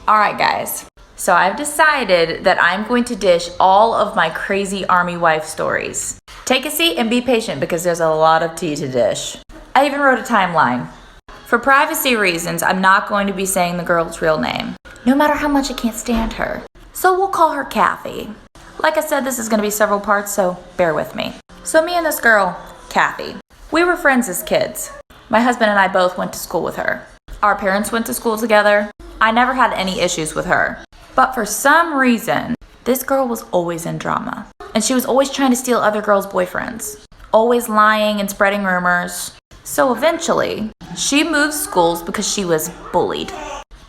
Alright guys, so I've decided that I'm going to dish all of my crazy army wife stories. Take a seat and be patient because there's a lot of tea to dish. I even wrote a timeline. For privacy reasons, I'm not going to be saying the girl's real name, no matter how much I can't stand her. So we'll call her Cathy. Like I said, this is going to be several parts, so bear with me. So me and this girl, Cathy, we were friends as kids. My husband and I both went to school with her. Our parents went to school together. I never had any issues with her. But for some reason, this girl was always in drama. And she was always trying to steal other girls' boyfriends. Always lying and spreading rumors. So eventually, she moved schools because she was bullied.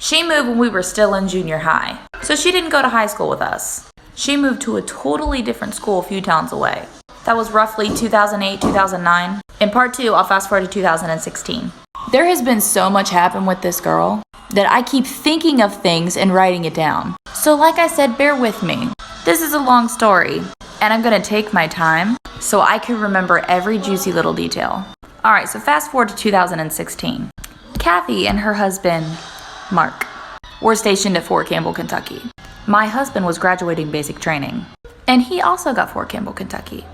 She moved when we were still in junior high. So she didn't go to high school with us. She moved to a totally different school a few towns away. That was roughly 2008, 2009. In part 2, I'll fast forward to 2016. There has been so much happen with this girl that I keep thinking of things and writing it down. So like I said, bear with me. This is a long story, and I'm gonna take my time so I can remember every juicy little detail. Alright, so fast forward to 2016. Cathy and her husband, Mark, were stationed at Fort Campbell, Kentucky. My husband was graduating basic training, and he also got Fort Campbell, Kentucky.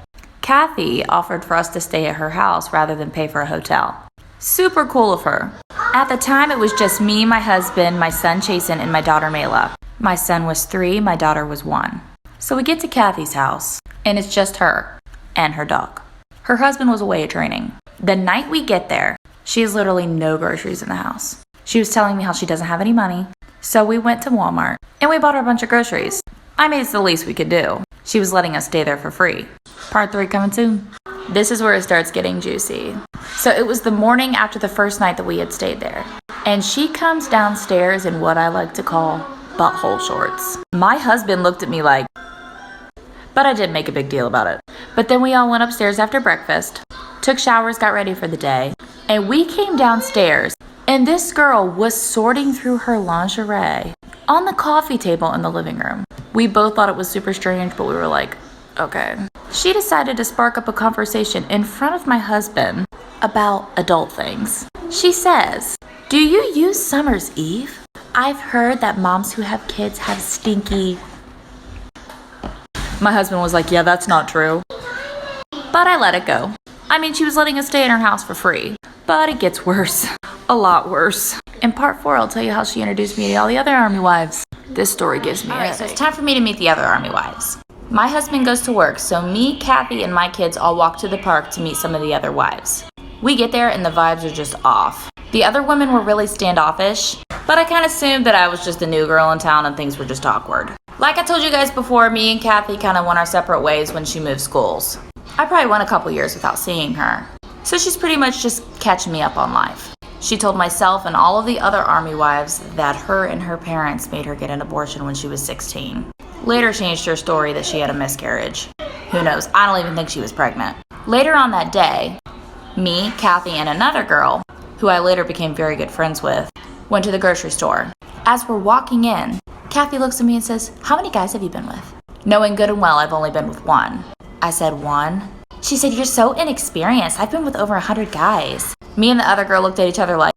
Cathy offered for us to stay at her house rather than pay for a hotel. Super cool of her. At the time, it was just me, my husband, my son Chasen, and my daughter Mayla. My son was 3, my daughter was 1. So we get to Cathy's house, and it's just her and her dog. Her husband was away at training. The night we get there, she has literally no groceries in the house. She was telling me how she doesn't have any money. So we went to Walmart, and we bought her a bunch of groceries. I mean, it's the least we could do. She was letting us stay there for free. Part 3 coming soon. This is where it starts getting juicy. So it was the morning after the first night that we had stayed there. And she comes downstairs in what I like to call butthole shorts. My husband looked at me like, but I didn't make a big deal about it. But then we all went upstairs after breakfast, took showers, got ready for the day, and we came downstairs, and this girl was sorting through her lingerie on the coffee table in the living room. We both thought it was super strange, but we were like, okay. She decided to spark up a conversation in front of my husband about adult things. She says, "Do you use Summer's Eve? I've heard that moms who have kids have stinky..." My husband was like, yeah, that's not true. But I let it go. I mean, she was letting us stay in her house for free. But it gets worse. A lot worse. In part 4, I'll tell you how she introduced me to all the other army wives. This story gives me Alright, so it's time for me to meet the other army wives. My husband goes to work, so me, Cathy, and my kids all walk to the park to meet some of the other wives. We get there and the vibes are just off. The other women were really standoffish, but I kind of assumed that I was just a new girl in town and things were just awkward. Like I told you guys before, me and Cathy kind of went our separate ways when she moved schools. I probably went a couple years without seeing her. So she's pretty much just catching me up on life. She told myself and all of the other army wives that her and her parents made her get an abortion when she was 16. Later changed her story that she had a miscarriage. Who knows? I don't even think she was pregnant. Later on that day, me, Cathy, and another girl, who I later became very good friends with, went to the grocery store. As we're walking in, Cathy looks at me and says, "How many guys have you been with?" Knowing good and well I've only been with 1. I said, 1? She said, "You're so inexperienced. I've been with over 100 guys." Me and the other girl looked at each other like,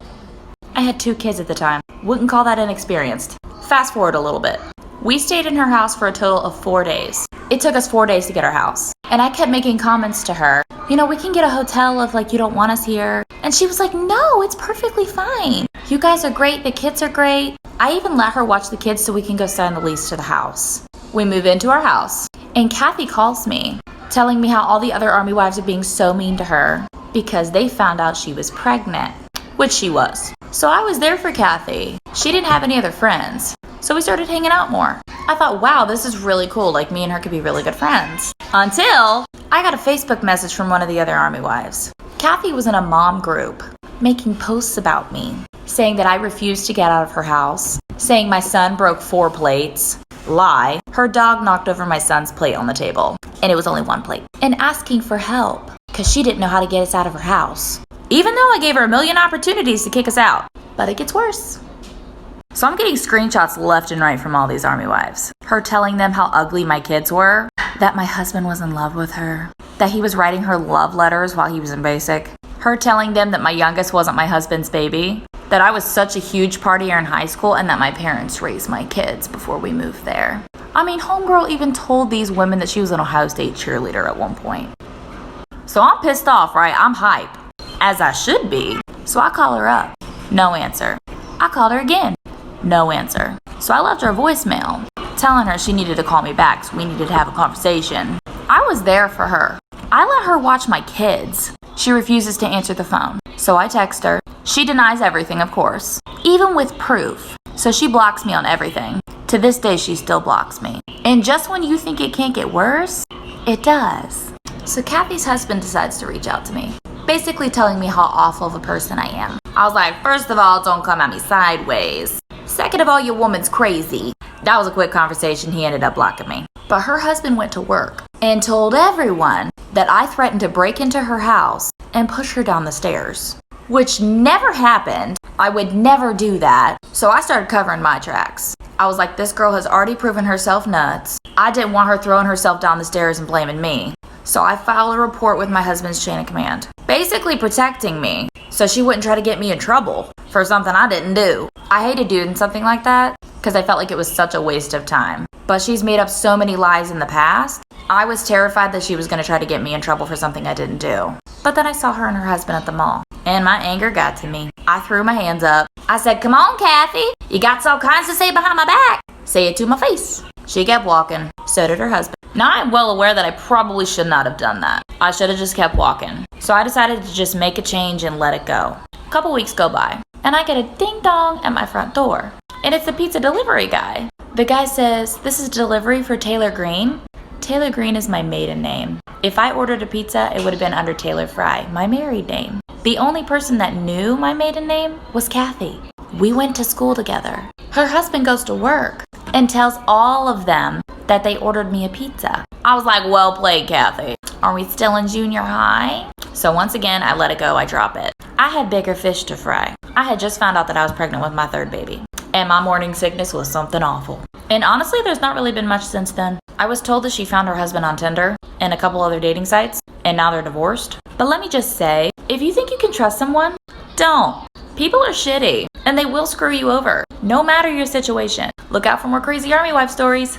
I had 2 kids at the time. Wouldn't call that inexperienced. Fast forward a little bit. We stayed in her house for a total of 4 days. It took us 4 days to get our house. And I kept making comments to her. You know, we can get a hotel if like you don't want us here. And she was like, no, it's perfectly fine. You guys are great. The kids are great. I even let her watch the kids so we can go sign the lease to the house. We move into our house. And Cathy calls me, telling me how all the other army wives are being so mean to her because they found out she was pregnant, which she was. So I was there for Cathy. She didn't have any other friends. So we started hanging out more. I thought, wow, this is really cool. Like me and her could be really good friends. Until I got a Facebook message from one of the other army wives. Cathy was in a mom group making posts about me, saying that I refused to get out of her house, saying my son broke 4 plates, lie, her dog knocked over my son's plate on the table, and it was only 1 plate, and asking for help because she didn't know how to get us out of her house. Even though I gave her a million opportunities to kick us out. But it gets worse. So I'm getting screenshots left and right from all these army wives. Her telling them how ugly my kids were, that my husband was in love with her, that he was writing her love letters while he was in basic, her telling them that my youngest wasn't my husband's baby, that I was such a huge partier in high school and that my parents raised my kids before we moved there. I mean, homegirl even told these women that she was an Ohio State cheerleader at one point. So I'm pissed off, right? I'm hype, as I should be. So I call her up. No answer. I called her again. No answer. So I left her a voicemail telling her she needed to call me back so we needed to have a conversation. I was there for her. I let her watch my kids. She refuses to answer the phone. So I text her. She denies everything, of course, even with proof. So she blocks me on everything. To this day, she still blocks me. And just when you think it can't get worse, it does. So Cathy's husband decides to reach out to me, basically telling me how awful of a person I am. I was like, first of all, don't come at me sideways. Second of all, your woman's crazy. That was a quick conversation. He ended up blocking me. But her husband went to work and told everyone that I threatened to break into her house and push her down the stairs, which never happened. I would never do that. So I started covering my tracks. I was like, this girl has already proven herself nuts. I didn't want her throwing herself down the stairs and blaming me. So I filed a report with my husband's chain of command, basically protecting me so she wouldn't try to get me in trouble for something I didn't do. I hated doing something like that because I felt like it was such a waste of time. But she's made up so many lies in the past. I was terrified that she was going to try to get me in trouble for something I didn't do. But then I saw her and her husband at the mall, and my anger got to me. I threw my hands up. I said, come on, Cathy. You got all kinds to say behind my back. Say it to my face. She kept walking. So did her husband. Now I'm well aware that I probably should not have done that. I should have just kept walking. So I decided to just make a change and let it go. A couple weeks go by, and I get a ding dong at my front door. And it's the pizza delivery guy. The guy says, this is delivery for Taylor Green. Taylor Green is my maiden name. If I ordered a pizza, it would have been under Taylor Fry, my married name. The only person that knew my maiden name was Cathy. We went to school together. Her husband goes to work and tells all of them that they ordered me a pizza. I was like, well played, Cathy. Are we still in junior high? So once again, I let it go, I drop it. I had bigger fish to fry. I had just found out that I was pregnant with my third baby, and my morning sickness was something awful. And honestly, there's not really been much since then. I was told that she found her husband on Tinder and a couple other dating sites, and now they're divorced. But let me just say, if you think you can trust someone, don't. People are shitty, and they will screw you over, no matter your situation. Look out for more crazy army wife stories.